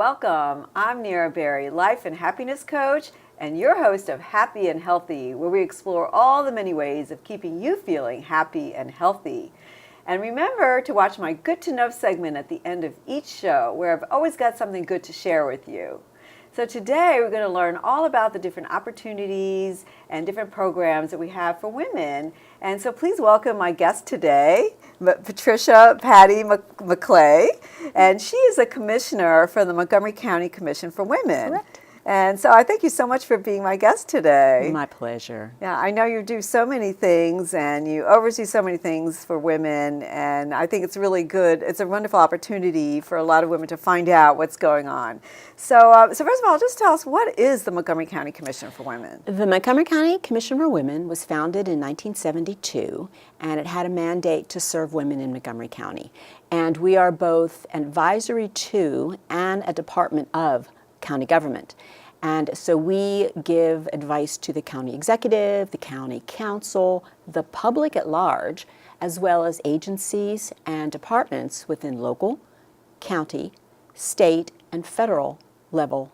welcome. I'm Nira Berry, life and happiness coach, and your host of Happy and Healthy, where we explore all the many ways of keeping you feeling happy and healthy. And remember to watch my Good to Know segment at the end of each show, where I've always got something good to share with you. So today we're going to learn all about the different opportunities and different programs that we have for women. And so please welcome my guest today, Patricia Maclay, and she is a commissioner for the Montgomery County Commission for Women. Correct. And so I thank you so much for being my guest today. My pleasure. Yeah, I know you do so many things and you oversee so many things for women, and I think it's really good. It's a wonderful opportunity for a lot of women to find out what's going on. So first of all, just tell us, what is the Montgomery County Commission for Women? The Montgomery County Commission for Women was founded in 1972, and it had a mandate to serve women in Montgomery County. And we are both an advisory to and a department of county government. And so we give advice to the county executive, the county council, the public at large, as well as agencies and departments within local, county, state, and federal level,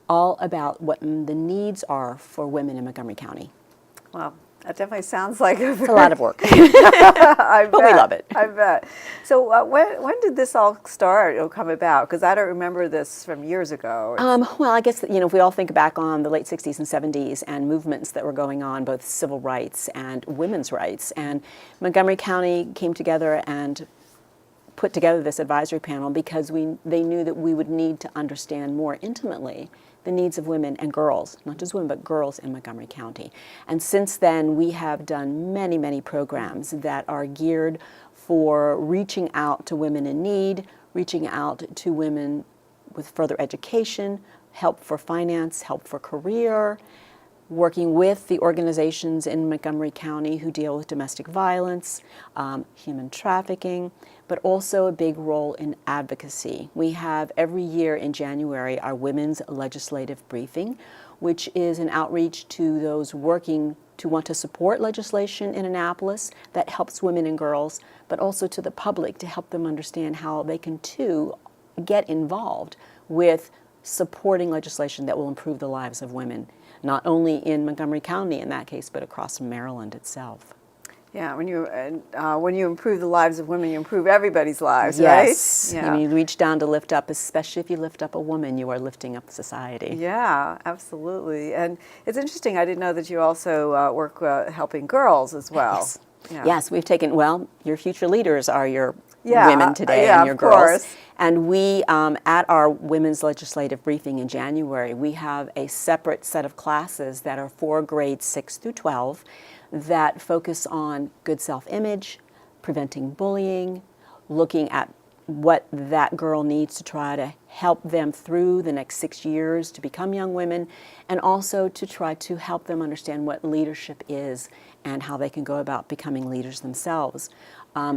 all about what the needs are for women in Montgomery County. Well, that definitely sounds like it's a lot of work. But we love it. I bet. So when did this all start or come about? Because I don't remember this from years ago. Well, I guess, if we all think back on the late 60s and 70s and movements that were going on, both civil rights and women's rights, and Montgomery County came together and put together this advisory panel because they knew that we would need to understand more intimately the needs of women and girls, not just women, but girls in Montgomery County. And since then, we have done many, many programs that are geared for reaching out to women in need, reaching out to women with further education, help for finance, help for career, working with the organizations in Montgomery County who deal with domestic violence, human trafficking, but also a big role in advocacy. We have every year in January our Women's Legislative Briefing, which is an outreach to those working to want to support legislation in Annapolis that helps women and girls, but also to the public to help them understand how they can too get involved with supporting legislation that will improve the lives of women, not only in Montgomery County in that case, but across Maryland itself. Yeah, when you improve the lives of women, you improve everybody's lives, yes. right? Yeah. You reach down to lift up, especially if you lift up a woman, you are lifting up society. Yeah, absolutely. And it's interesting, I didn't know that you also work helping girls as well. Yes. Yeah. Yes, we've taken, your future leaders are your women today and your girls. Course. And we, at our Women's Legislative Briefing in January, we have a separate set of classes that are for grades 6 through 12 that focus on good self-image, preventing bullying, looking at what that girl needs to try to help them through the next 6 years to become young women, and also to try to help them understand what leadership is and how they can go about becoming leaders themselves.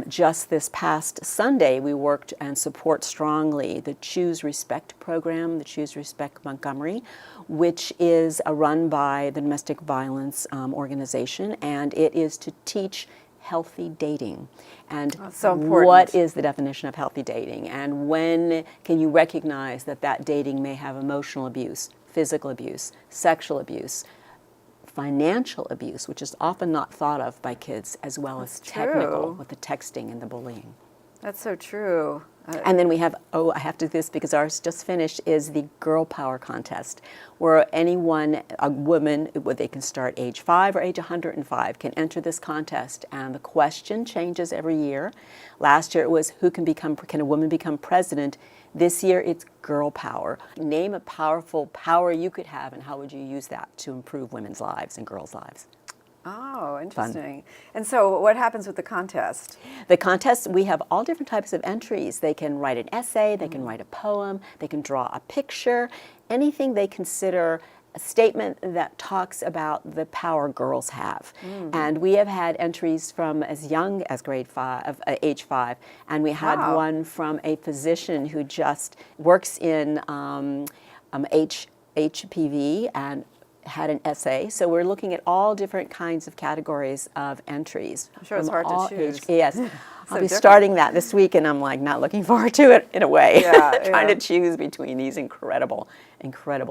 Just this past Sunday, we worked and support strongly the Choose Respect program, the Choose Respect Montgomery, which is run by the Domestic Violence Organization, and it is to teach healthy dating. And so important. What is the definition of healthy dating? And when can you recognize that dating may have emotional abuse, physical abuse, sexual abuse, financial abuse, which is often not thought of by kids, as well as technical with the texting and the bullying. That's so true. And then we have, I have to do this because ours just finished, is the Girl Power Contest, where anyone, a woman, they can start age 5 or age 105, can enter this contest. And the question changes every year. Last year it was, can a woman become president? This year it's girl power. Name a powerful power you could have, and how would you use that to improve women's lives and girls' lives? Oh, interesting. Fun. And so what happens with the contest? The contest, we have all different types of entries. They can write an essay, they can write a poem, they can draw a picture, anything they consider a statement that talks about the power girls have. And we have had entries from as young as age 5, and we had one from a physician who just works in HPV and had an essay. So we're looking at all different kinds of categories of entries. I'm sure it's hard to choose. Yes. I'll be different. starting that this week, and I'm like not looking forward to it in a way. Trying Yeah. to choose between these incredible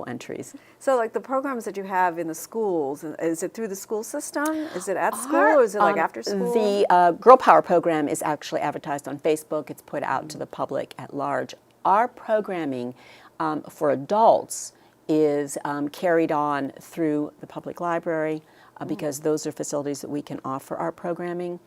entries. So like the programs that you have in the schools, is it through the school system? Is it at school or is it like after school? The Girl Power program is actually advertised on Facebook. It's put out to the public at large. Our programming for adults is carried on through the public library because those are facilities that we can offer our programming.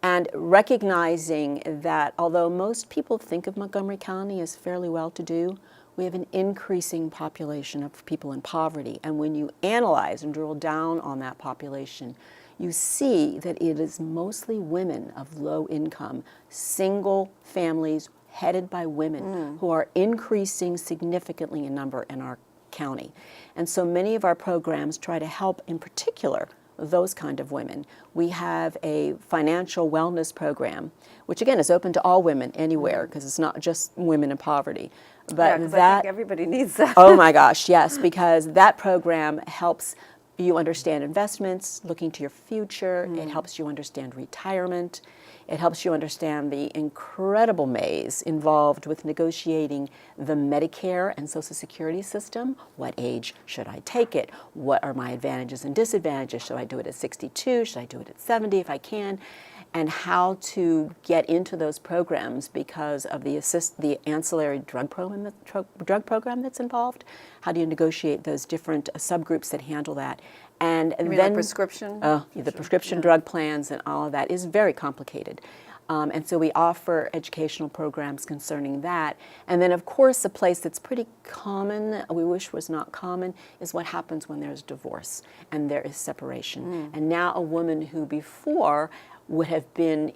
And recognizing that although most people think of Montgomery County as fairly well-to-do, we have an increasing population of people in poverty. And when you analyze and drill down on that population, you see that it is mostly women of low income, single families headed by women who are increasing significantly in number in our county. And so many of our programs try to help, in particular, those kind of women. We have a financial wellness program, which again is open to all women anywhere because it's not just women in poverty. But I think everybody needs that. Oh my gosh, yes, because that program helps you understand investments, looking to your future. It helps you understand retirement. It helps you understand the incredible maze involved with negotiating the Medicare and Social Security system. What age should I take it? What are my advantages and disadvantages? Should I do it at 62? Should I do it at 70 if I can? And how to get into those programs because of the ancillary drug program that's involved. How do you negotiate those different subgroups that handle that? And You mean then like prescription? the prescription drug plans and all of that is very complicated. And so we offer educational programs concerning that. And then, of course, a place that's pretty common, we wish was not common, is what happens when there's divorce and there is separation. And now a woman who before would have been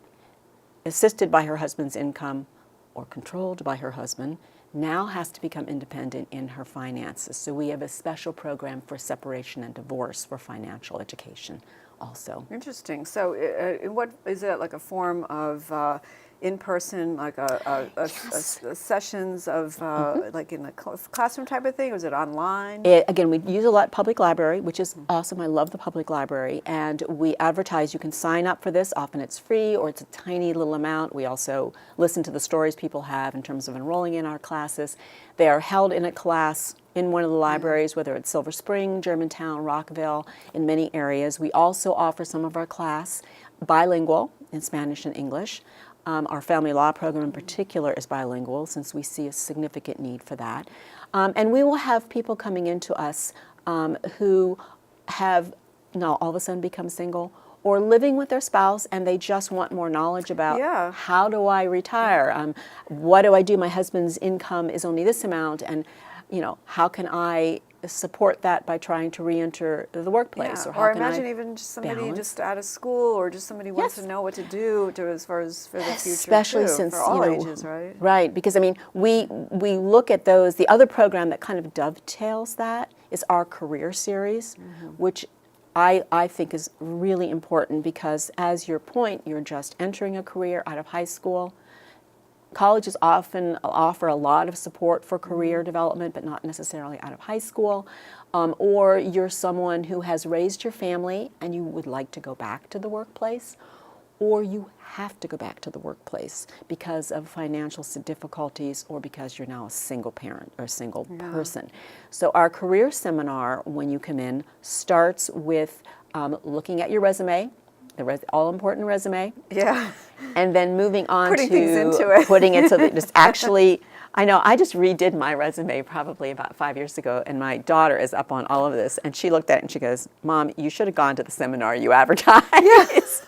assisted by her husband's income or controlled by her husband now has to become independent in her finances. So we have a special program for separation and divorce for financial education also. Interesting. So what is it, like a form of in-person, like a sessions of like in a classroom type of thing, or is it online? Again, we use a lot public library, which is awesome. I love the public library. And we advertise you can sign up for this. Often it's free or it's a tiny little amount. We also listen to the stories people have in terms of enrolling in our classes. They are held in a class in one of the libraries, whether it's Silver Spring, Germantown, Rockville, in many areas. We also offer some of our class bilingual in Spanish and English. Our family law program in particular is bilingual since we see a significant need for that. And we will have people coming into us who have now all of a sudden become single or living with their spouse and they just want more knowledge about how do I retire? What do I do? My husband's income is only this amount, and how can I support that by trying to re-enter the workplace? Or imagine even just somebody just out of school, or just somebody wants to know what to do as far as for the future, especially too, since for all ages, right? Right, because I mean we look at those. The other program that kind of dovetails that is our career series, which I think is really important because, as your point, you're just entering a career out of high school. Colleges often offer a lot of support for career development, but not necessarily out of high school. Or you're someone who has raised your family and you would like to go back to the workplace, or you have to go back to the workplace because of financial difficulties or because you're now a single parent or a single person. So our career seminar, when you come in, starts with looking at your resume, the all-important resume. Yeah. And then moving on Putting to things into it. putting it so that just actually, I know, I just redid my resume probably about 5 years ago, and my daughter is up on all of this, and she looked at it and she goes, "Mom, you should have gone to the seminar you advertised." Yes.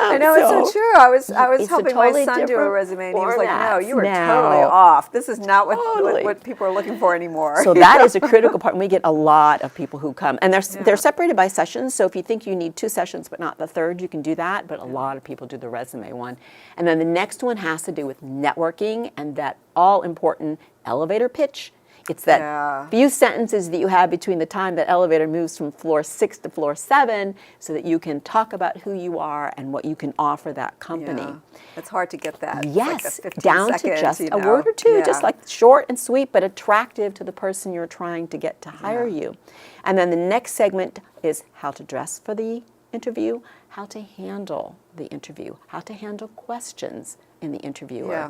I know, it's so true. I was it's helping a totally my son do a different resume, and he was like, "No, format you are now. totally off. This is not Totally. what people are looking for anymore." So that is a critical part, and we get a lot of people who come. And they're separated by sessions, so if you think you need 2 sessions but not the third, you can do that, but a lot of people do the resume one. And then the next one has to do with networking and that all-important elevator pitch. It's that Yeah. few sentences that you have between the time that elevator moves from floor 6 to floor 7 so that you can talk about who you are and what you can offer that company. Yeah. It's hard to get that. It's Yes, like a 15 down second, to just you a know. word or two, Yeah. just like short and sweet, but attractive to the person you're trying to get to hire Yeah. you. And then the next segment is how to dress for the interview, how to handle the interview, how to handle questions in the interviewer. Yeah.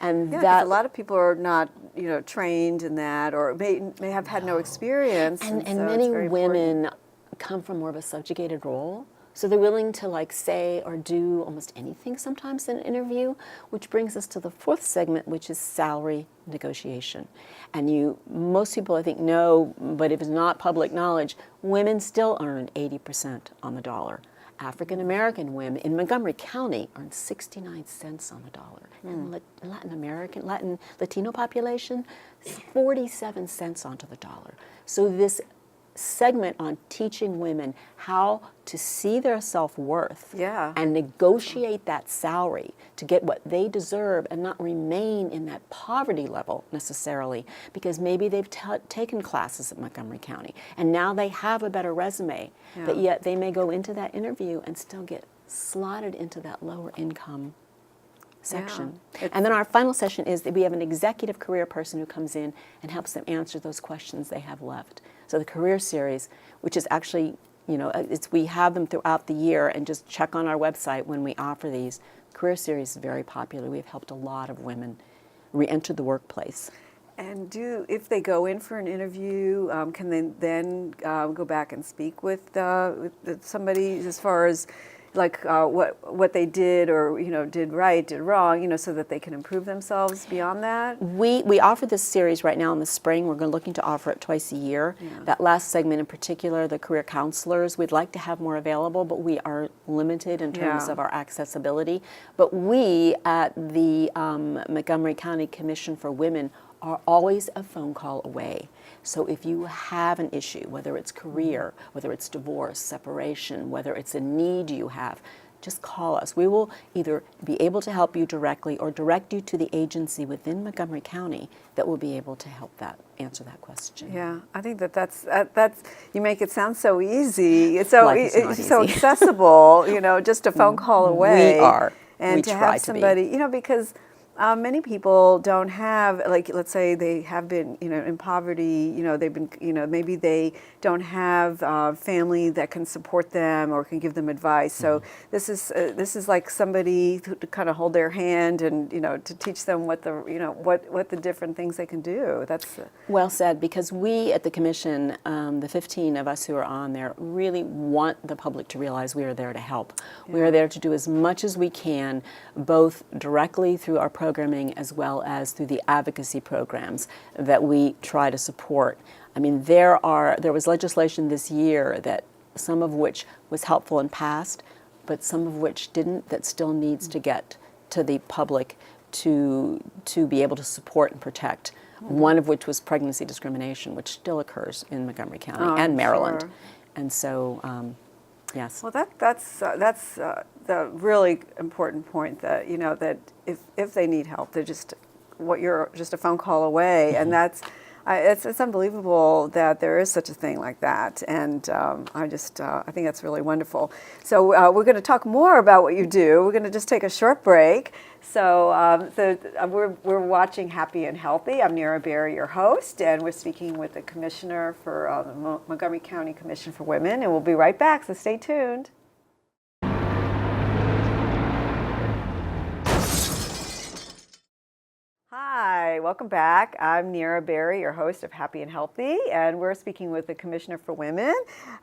And Yeah, 'cause that a lot of people are not, trained in that, or may have had no experience. and so many it's very important. women come from more of a subjugated role. So they're willing to like say or do almost anything sometimes in an interview, which brings us to the fourth segment, which is salary negotiation. And most people I think know, but if it's not public knowledge, women still earn 80% on the dollar. African American women in Montgomery County earn 69 cents on the dollar. And Latino population, 47 cents onto the dollar. So this segment on teaching women how to see their self-worth Yeah. and negotiate that salary to get what they deserve and not remain in that poverty level necessarily, because maybe they've taken classes at Montgomery County and now they have a better resume, but Yeah. yet they may go into that interview and still get slotted into that lower income section. Yeah. And then our final session is that we have an executive career person who comes in and helps them answer those questions they have left. So the career series, which is actually, we have them throughout the year, and just check on our website when we offer these. Career series is very popular. We've helped a lot of women re-enter the workplace. And if they go in for an interview, can they then go back and speak with somebody as far as like what they did or did right, did wrong, so that they can improve themselves beyond that? We offer this series right now in the spring. We're looking to offer it twice a year. Yeah. That last segment in particular, the career counselors, we'd like to have more available, but we are limited in terms Yeah. of our accessibility. But we at the Montgomery County Commission for Women are always a phone call away. So if you have an issue, whether it's career, whether it's divorce, separation, whether it's a need you have, just call us. We will either be able to help you directly or direct you to the agency within Montgomery County that will be able to help answer that question. Yeah, I think that's you make it sound so easy. It's so Life is not it's so easy. accessible. Just a phone call away. We are. And We to try have to be. somebody, because many people don't have, like, let's say they have been, in poverty, they've been, maybe they don't have family that can support them or can give them advice. So this is like somebody to kind of hold their hand and, to teach them what the different things they can do. That's Well said, because we at the Commission, the 15 of us who are on there, really want the public to realize we are there to help. We are there to do as much as we can, both directly through our programming as well as through the advocacy programs that we try to support. I mean, there was legislation this year that some of which was helpful and passed, but some of which didn't, that still needs to get to the public to be able to support and protect. One of which was pregnancy discrimination, which still occurs in Montgomery County and Maryland. Sure. And so, yes. Well, that's the really important point, that that if they need help, you're just a phone call away, and that's it's unbelievable that there is such a thing like that, and I think that's really wonderful. So we're going to talk more about what you do. We're going to just take a short break. So we're watching Happy and Healthy. I'm Nira Berry, your host, and we're speaking with the commissioner for the Montgomery County Commission for Women, and we'll be right back. So stay tuned. Hi, welcome back. I'm Nira Berry, your host of Happy and Healthy, and we're speaking with the Commissioner for Women.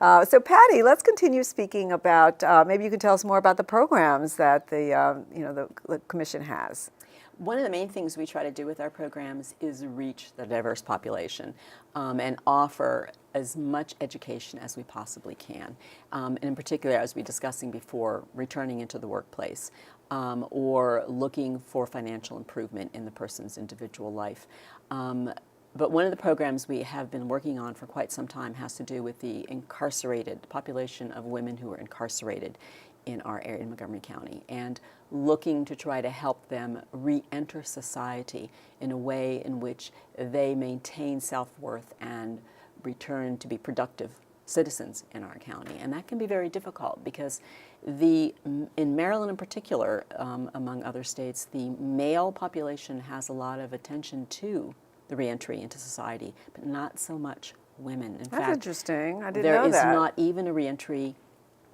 So Patty, let's continue speaking about, maybe you could tell us more about the programs that the Commission has. One of the main things we try to do with our programs is reach the diverse population and offer as much education as we possibly can. And in particular, as we were discussing before, returning into the workplace or looking for financial improvement in the person's individual life. But one of the programs we have been working on for quite some time has to do with the incarcerated population of women who are incarcerated in our area in Montgomery County, and looking to try to help them re-enter society in a way in which they maintain self-worth and return to be productive citizens in our county. And that can be very difficult because in Maryland in particular, among other states, the male population has a lot of attention to the reentry into society, but not so much women. In That's fact, interesting. I didn't there know is that. not even a reentry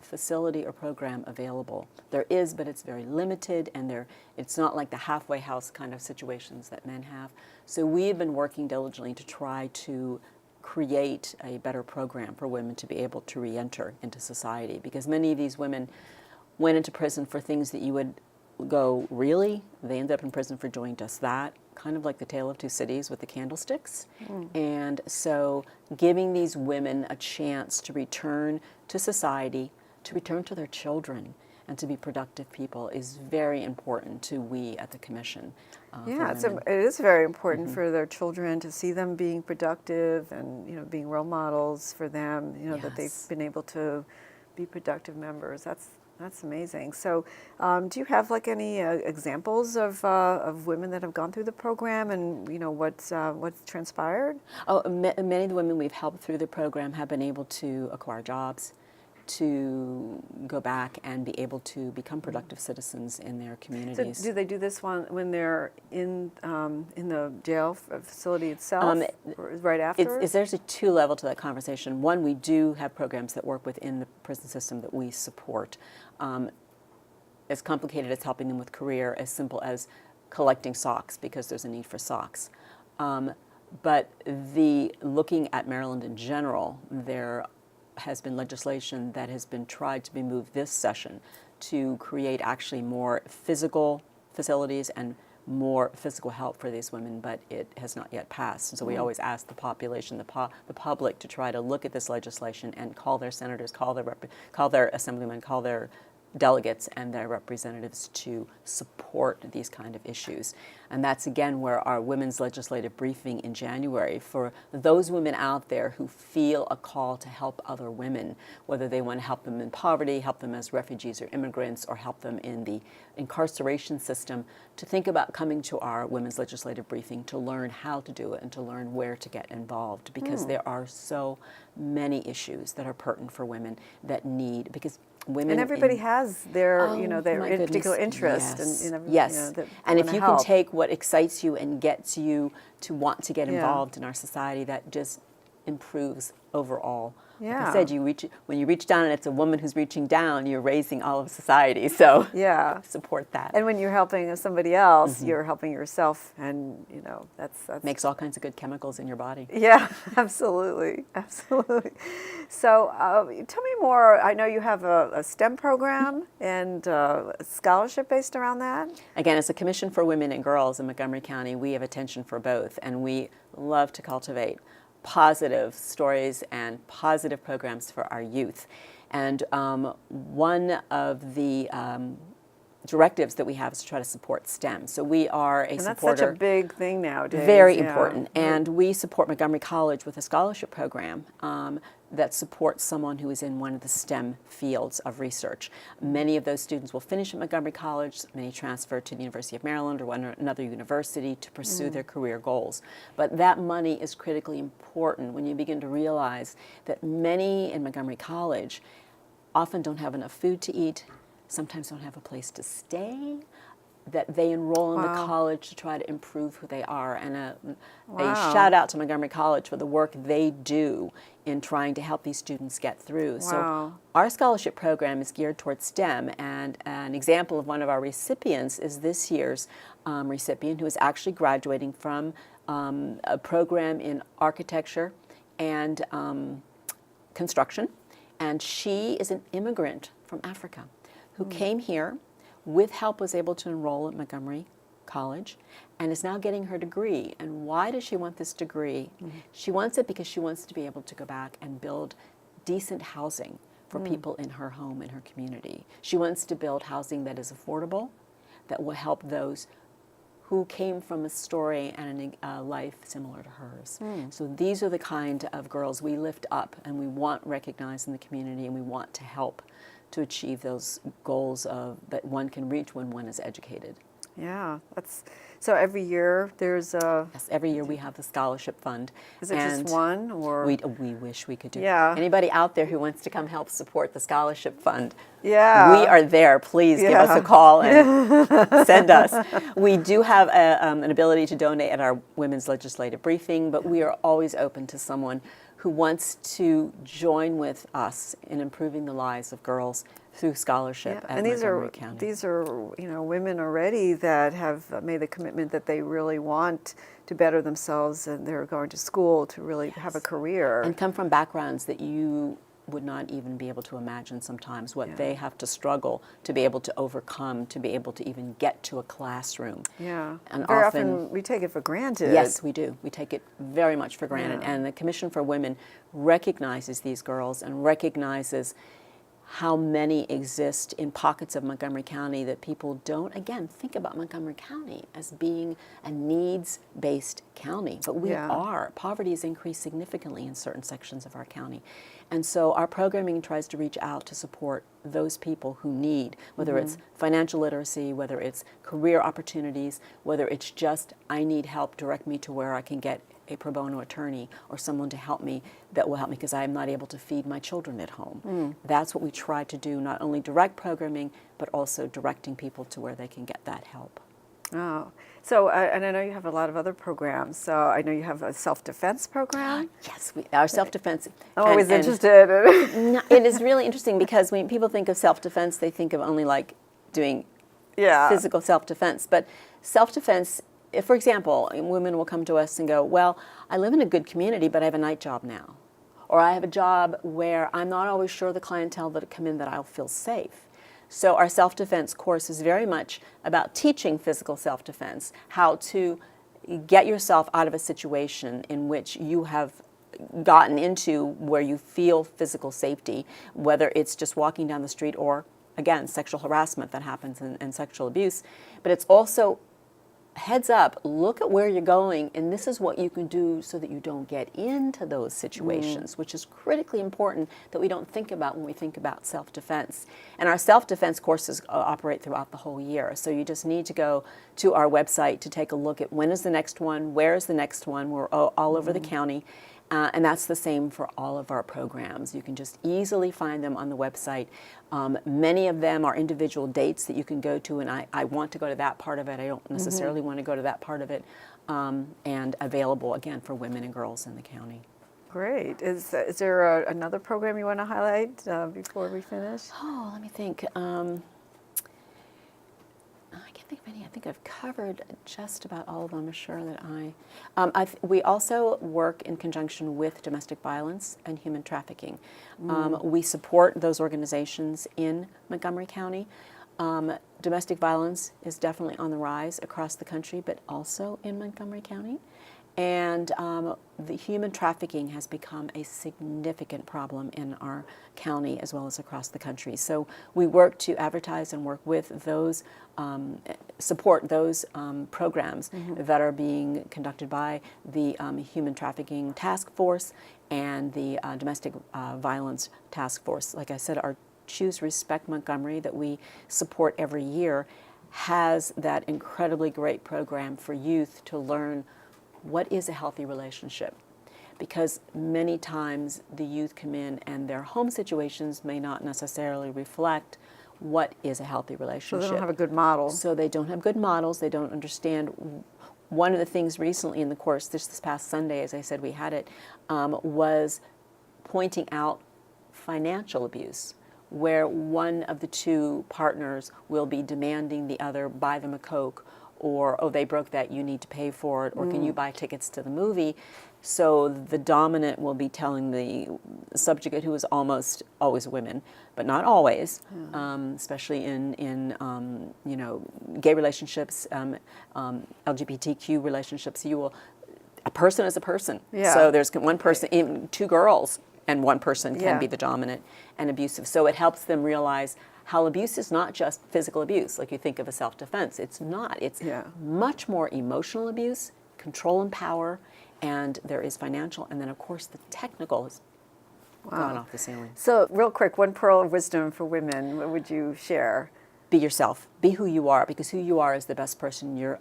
facility or program available. There is, but it's very limited, and it's not like the halfway house kind of situations that men have. So we've been working diligently to try to create a better program for women to be able to reenter into society, because many of these women went into prison for things that you would go, really? They ended up in prison for doing just that, kind of like the Tale of Two Cities with the candlesticks. And so giving these women a chance to return to society, to return to their children, and to be productive people is very important to we at the Commission. Yeah, it is very important for their children to see them being productive and, you know, being role models for them, you know, that they've been able to be productive members. That's amazing. So do you have like any examples of women that have gone through the program, and, you know, what's transpired? Oh, many of the women we've helped through the program have been able to acquire jobs, to go back and be able to become productive citizens in their communities. So do they do this when they're in the jail facility itself, or right afterwards? There's a two-level to that conversation. One, we do have programs that work within the prison system that we support. As complicated as helping them with career, as simple as collecting socks, because there's a need for socks. But looking at Maryland in general, there has been legislation that has been tried to be moved this session to create actually more physical facilities and more physical help for these women, but it has not yet passed. And so we always ask the population, the public, to try to look at this legislation and call their senators, call their assemblymen, call their delegates and their representatives to support these kind of issues. And that's again where our women's legislative briefing in January, for those women out there who feel a call to help other women, whether they want to help them in poverty, help them as refugees or immigrants, or help them in the incarceration system, to think about coming to our women's legislative briefing to learn how to do it and to learn where to get involved, because there are so many issues that are pertinent for women that need, because women, and everybody has their, their my goodness, particular interest, yes, and yes. that And if you can help. take what excites you and gets you to want to get involved in our society, that just improves overall. Like I said, when you reach down and it's a woman who's reaching down, you're raising all of society. So support that. And when you're helping somebody else, you're helping yourself, and that's makes all kinds of good chemicals in your body. Yeah, absolutely, absolutely. So tell me more. I know you have a STEM program and a scholarship based around that. Again, as a Commission for Women and Girls in Montgomery County, we have attention for both, and we love to cultivate positive stories and positive programs for our youth. And one of the directives that we have is to try to support STEM. So we are a supporter. And that's such a big thing nowadays. Very important. And we support Montgomery College with a scholarship program that supports someone who is in one of the STEM fields of research. Many of those students will finish at Montgomery College, many transfer to the University of Maryland or another university to pursue their career goals. But that money is critically important when you begin to realize that many in Montgomery College often don't have enough food to eat, sometimes don't have a place to stay, that they enroll in the college to try to improve who they are. And a shout out to Montgomery College for the work they do in trying to help these students get through. So our scholarship program is geared towards STEM, and an example of one of our recipients is this year's recipient, who is actually graduating from a program in architecture and construction. And she is an immigrant from Africa who came here, with help was able to enroll at Montgomery College, and is now getting her degree. And why does she want this degree? She wants it because she wants to be able to go back and build decent housing for people in her home, in her community. She wants to build housing that is affordable, that will help those who came from a story and a life similar to hers. So these are the kind of girls we lift up and we want recognized in the community, and we want to help to achieve those goals that one can reach when one is educated. Yeah, so every year there's a... Yes, every year we have the scholarship fund. Is it just one, or...? We wish we could do. Yeah. Anybody out there who wants to come help support the scholarship fund, yeah, we are there. Please give us a call and send us. We do have an ability to donate at our women's legislative briefing, but we are always open to someone who wants to join with us in improving the lives of girls through scholarship at Montgomery County. These are women already that have made the commitment that they really want to better themselves, and they're going to school to really have a career. And come from backgrounds that you would not even be able to imagine sometimes what they have to struggle to be able to overcome, to be able to even get to a classroom. Yeah, and very often we take it for granted. Yes, we do. We take it very much for granted. And the Commission for Women recognizes these girls and recognizes how many exist in pockets of Montgomery County that people don't, again, think about Montgomery County as being a needs-based county. But we are. Poverty has increased significantly in certain sections of our county. And so our programming tries to reach out to support those people who need, whether it's financial literacy, whether it's career opportunities, whether it's just, I need help, direct me to where I can get a pro bono attorney or someone to help me that will help me because I am not able to feed my children at home. That's what we try to do, not only direct programming, but also directing people to where they can get that help. Oh, so, and I know you have a lot of other programs. So I know you have a self-defense program. Yes, our self-defense. I'm always interested. It is really interesting because when people think of self-defense, they think of only like doing physical self-defense. But self-defense, for example, women will come to us and go, well, I live in a good community, but I have a night job now. Or I have a job where I'm not always sure the clientele that come in that I'll feel safe. So our self-defense course is very much about teaching physical self-defense, how to get yourself out of a situation in which you have gotten into where you feel physical safety, whether it's just walking down the street or, again, sexual harassment that happens and sexual abuse. But it's also, heads up, look at where you're going, and this is what you can do so that you don't get into those situations, which is critically important that we don't think about when we think about self-defense. And our self-defense courses operate throughout the whole year, so you just need to go to our website to take a look at when is the next one, where is the next one. We're all over the county. And that's the same for all of our programs. You can just easily find them on the website. Many of them are individual dates that you can go to, and I want to go to that part of it. I don't necessarily want to go to that part of it. And available, again, for women and girls in the county. Great. Is there another program you want to highlight before we finish? Oh, let me think. I can't think of any. I think I've covered just about all of them. I'm sure that we also work in conjunction with domestic violence and human trafficking. We support those organizations in Montgomery County. Domestic violence is definitely on the rise across the country, but also in Montgomery County. And the human trafficking has become a significant problem in our county as well as across the country. So we work to advertise and work with those, support those programs that are being conducted by the Human Trafficking Task Force and the Domestic Violence Task Force. Like I said, our Choose Respect Montgomery that we support every year has that incredibly great program for youth to learn what is a healthy relationship? Because many times the youth come in and their home situations may not necessarily reflect what is a healthy relationship. So they don't have a good model. So they don't have good models. They don't understand. One of the things recently in the course, this past Sunday, as I said, we had it, was pointing out financial abuse, where one of the two partners will be demanding the other buy them a Coke, or, oh, they broke that, you need to pay for it, or can you buy tickets to the movie? So the dominant will be telling the subjugate, who is almost always women, but not always, especially in gay relationships, LGBTQ relationships, a person is a person. Yeah. So there's one person, even two girls and one person can be the dominant and abusive. So it helps them realize how abuse is not just physical abuse, like you think of a self-defense. It's not. It's much more emotional abuse, control and power, and there is financial, and then of course the technical has gone off the ceiling. So real quick, one pearl of wisdom for women, what would you share? Be yourself. Be who you are, because who you are is the best person. You're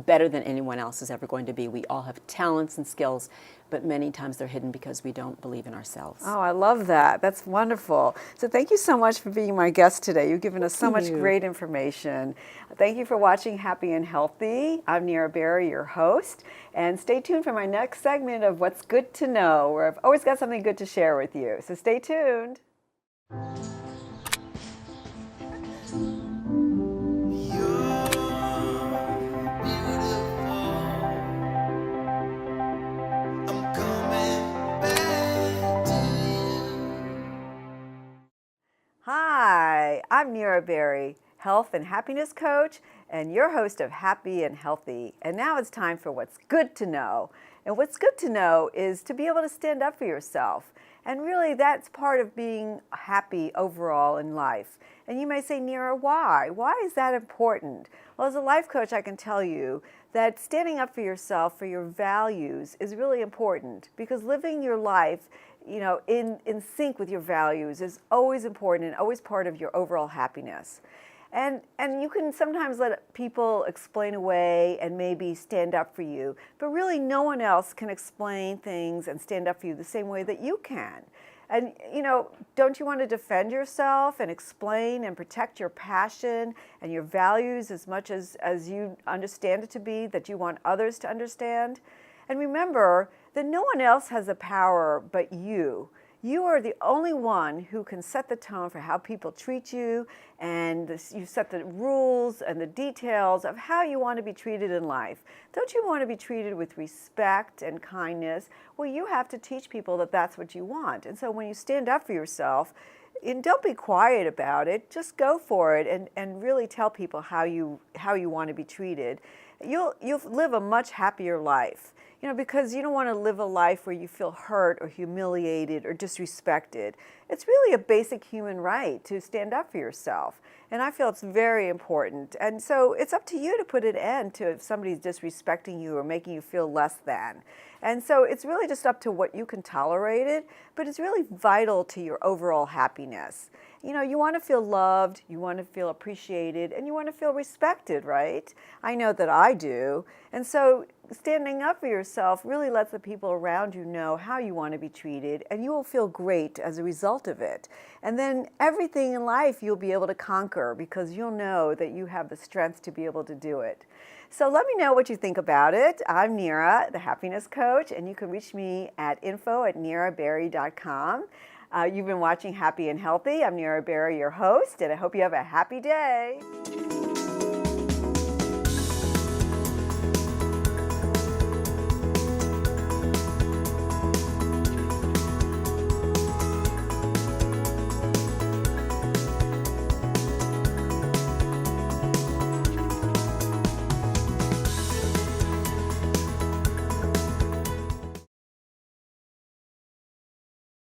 better than anyone else is ever going to be. We all have talents and skills, but many times they're hidden because we don't believe in ourselves. Oh, I love that. That's wonderful. So thank you so much for being my guest today. You've given us so much great information. Thank you for watching Happy and Healthy. I'm Nira Berry, your host, and stay tuned for my next segment of What's Good to Know, where I've always got something good to share with you. So stay tuned. Hi, I'm Nira Berry, health and happiness coach, and your host of Happy and Healthy. And now it's time for What's Good to Know. And what's good to know is to be able to stand up for yourself. And really, that's part of being happy overall in life. And you may say, Nira, why? Why is that important? Well, as a life coach, I can tell you that standing up for yourself, for your values, is really important, because living your life in sync with your values is always important and always part of your overall happiness. And you can sometimes let people explain away and maybe stand up for you, but really no one else can explain things and stand up for you the same way that you can. And, don't you want to defend yourself and explain and protect your passion and your values as much as you understand it to be, that you want others to understand? And remember that no one else has the power but you. You are the only one who can set the tone for how people treat you, and you set the rules and the details of how you want to be treated in life. Don't you want to be treated with respect and kindness? Well, you have to teach people that that's what you want. And so when you stand up for yourself, and don't be quiet about it, just go for it and really tell people how you want to be treated. You'll live a much happier life. Because you don't want to live a life where you feel hurt or humiliated or disrespected. It's really a basic human right to stand up for yourself. And I feel it's very important. And so it's up to you to put an end to if somebody's disrespecting you or making you feel less than. And so it's really just up to what you can tolerate it, but it's really vital to your overall happiness. You want to feel loved, you want to feel appreciated, and you want to feel respected, right? I know that I do. And so standing up for yourself really lets the people around you know how you want to be treated, and you will feel great as a result of it. And then everything in life you'll be able to conquer, because you'll know that you have the strength to be able to do it. So let me know what you think about it. I'm Nira, the happiness coach, and you can reach me at info@niraberry.com. You've been watching Happy and Healthy. I'm Nira Berry, your host, and I hope you have a happy day.